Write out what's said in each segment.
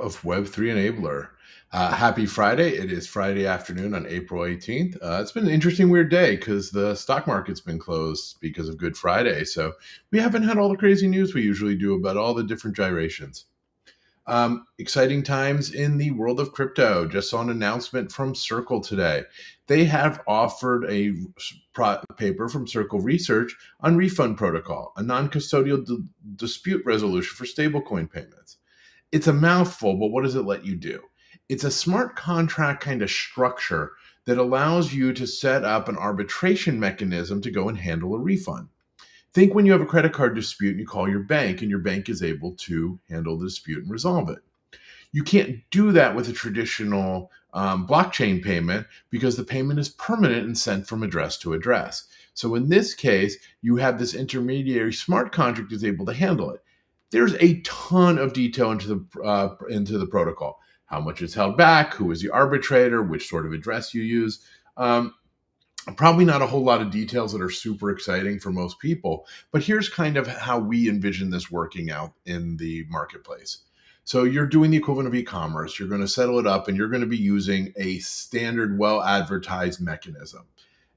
of Web3 Enabler. Happy Friday. It is Friday afternoon on April 18th. It's been an interesting, weird day because the stock market's been closed because of Good Friday. So we haven't had all the crazy news we usually do about all the different gyrations. Exciting times in the world of crypto. Just saw an announcement from Circle today. They have offered a paper from Circle Research on Refund Protocol, a non-custodial dispute resolution for stablecoin payments. It's a mouthful, but what does it let you do? It's a smart contract kind of structure that allows you to set up an arbitration mechanism to go and handle a refund. Think when you have a credit card dispute and you call your bank and your bank is able to handle the dispute and resolve it. You can't do that with a traditional blockchain payment because the payment is permanent and sent from address to address. So in this case, you have this intermediary smart contract is able to handle it. There's a ton of detail into the protocol. How much is held back, who is the arbitrator, which sort of address you use. Probably not a whole lot of details that are super exciting for most people, but here's kind of how we envision this working out in the marketplace. So you're doing the equivalent of e-commerce. You're going to settle it up and you're going to be using a standard, well-advertised mechanism.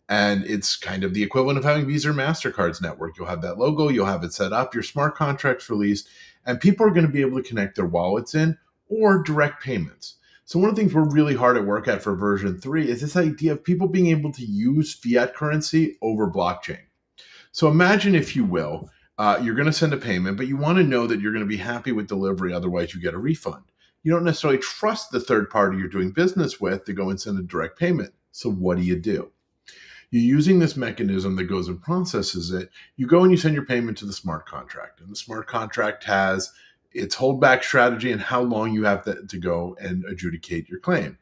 And it's kind of the equivalent of having Visa or MasterCard's network. You'll have that logo, you'll have it set up, your smart contracts released, and people are going to be able to connect their wallets in or direct payments. So one of the things we're really hard at work at for version 3 is this idea of people being able to use fiat currency over blockchain. So imagine, if you will, you're going to send a payment, but you want to know that you're going to be happy with delivery, otherwise you get a refund. You don't necessarily trust the third party you're doing business with to go and send a direct payment. So what do? You're using this mechanism that goes and processes it. You go and you send your payment to the smart contract, and the smart contract has its holdback strategy and how long you have to go and adjudicate your claim.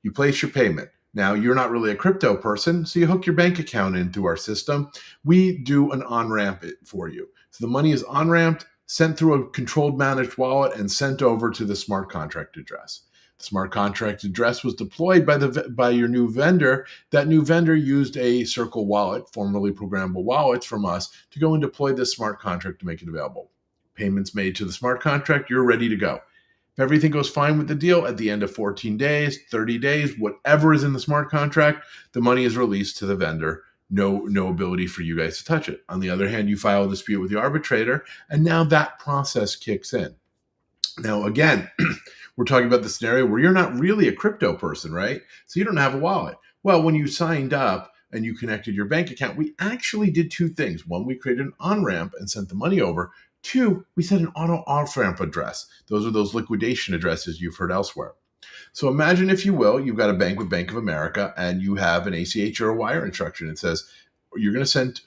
You place your payment. Now, you're not really a crypto person, so you hook your bank account into our system. We do an on-ramp it for you. So the money is on-ramped, sent through a controlled managed wallet, and sent over to the smart contract address. The smart contract address was deployed by your new vendor. That new vendor used a Circle wallet, formerly programmable wallets from us, to go and deploy this smart contract to make it available. Payments made to the smart contract, you're ready to go. If everything goes fine with the deal, at the end of 14 days, 30 days, whatever is in the smart contract, the money is released to the vendor. No ability for you guys to touch it. On the other hand, you file a dispute with the arbitrator, and now that process kicks in. Now, again, we're talking about the scenario where you're not really a crypto person, right? So you don't have a wallet. Well, when you signed up and you connected your bank account, we actually did two things. One, we created an on-ramp and sent the money over. Two, we set an auto off-ramp address. Those are those liquidation addresses you've heard elsewhere. So imagine, if you will, you've got a bank with Bank of America and you have an ACH or a wire instruction. It says you're going to send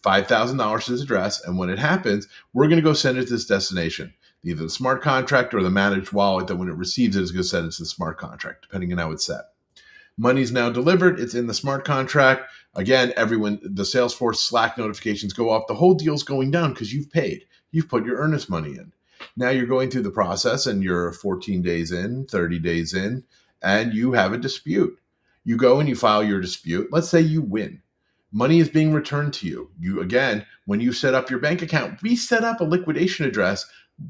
$5,000 to this address, and when it happens, we're going to go send it to this destination. Either the smart contract or the managed wallet that when it receives it is going to send it to the smart contract, depending on how it's set. Money's now delivered. It's in the smart contract. Again, the Salesforce Slack notifications go off. The whole deal's going down because you've paid. You've put your earnest money in. Now you're going through the process and you're 14 days in, 30 days in, and you have a dispute. You go and you file your dispute. Let's say you win. Money is being returned to you. Again, when you set up your bank account, we set up a liquidation address,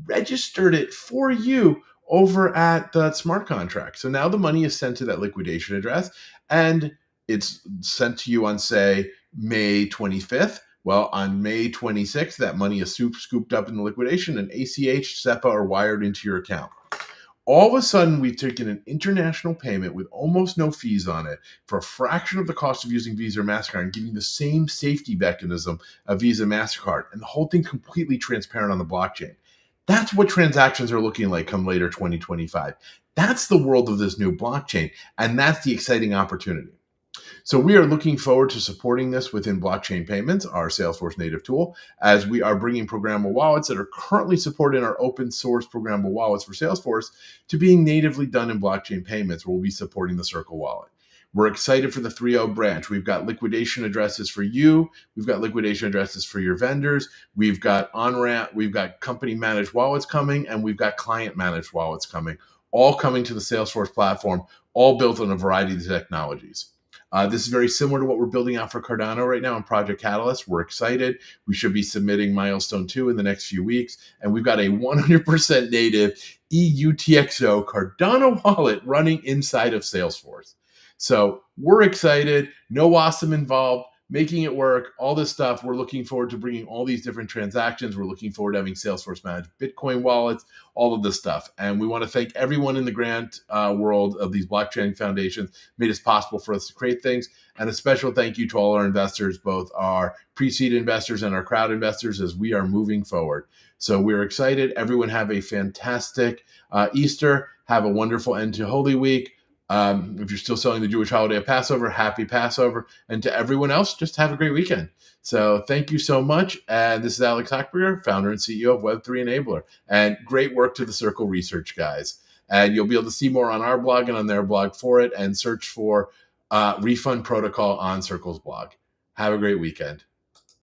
registered it for you over at the smart contract. So now the money is sent to that liquidation address and it's sent to you on, say, May 25th. Well, on May 26th, that money is scooped up in the liquidation and ACH, SEPA are wired into your account. All of a sudden, we've taken an international payment with almost no fees on it for a fraction of the cost of using Visa or MasterCard and giving the same safety mechanism of Visa and MasterCard, and the whole thing completely transparent on the blockchain. That's what transactions are looking like come later 2025. That's the world of this new blockchain, and that's the exciting opportunity. So we are looking forward to supporting this within Blockchain Payments, our Salesforce native tool, as we are bringing programmable wallets that are currently supported in our open source programmable wallets for Salesforce to being natively done in Blockchain Payments, where we'll be supporting the Circle wallet. We're excited for the 3.0 branch. We've got liquidation addresses for you. We've got liquidation addresses for your vendors. We've got on-ramp. We've got company managed wallets coming, and we've got client managed wallets coming, all coming to the Salesforce platform, all built on a variety of technologies. This is very similar to what we're building out for Cardano right now in Project Catalyst. We're excited. We should be submitting milestone 2 in the next few weeks. And we've got a 100% native EUTXO Cardano wallet running inside of Salesforce. So we're excited. No WASM involved, making it work, all this stuff. We're looking forward to bringing all these different transactions. We're looking forward to having Salesforce manage Bitcoin wallets, all of this stuff. And we want to thank everyone in the grant world of these blockchain foundations made it possible for us to create things. And a special thank you to all our investors, both our pre-seed investors and our crowd investors, as we are moving forward. So we're excited. Everyone have a fantastic Easter. Have a wonderful end to Holy Week. If you're still celebrating the Jewish holiday of Passover, happy Passover. And to everyone else, just have a great weekend. So thank you so much. And this is Alex Hochberger, founder and CEO of Web3 Enabler. And great work to the Circle Research guys. And you'll be able to see more on our blog and on their blog for it, and search for Refund Protocol on Circle's blog. Have a great weekend.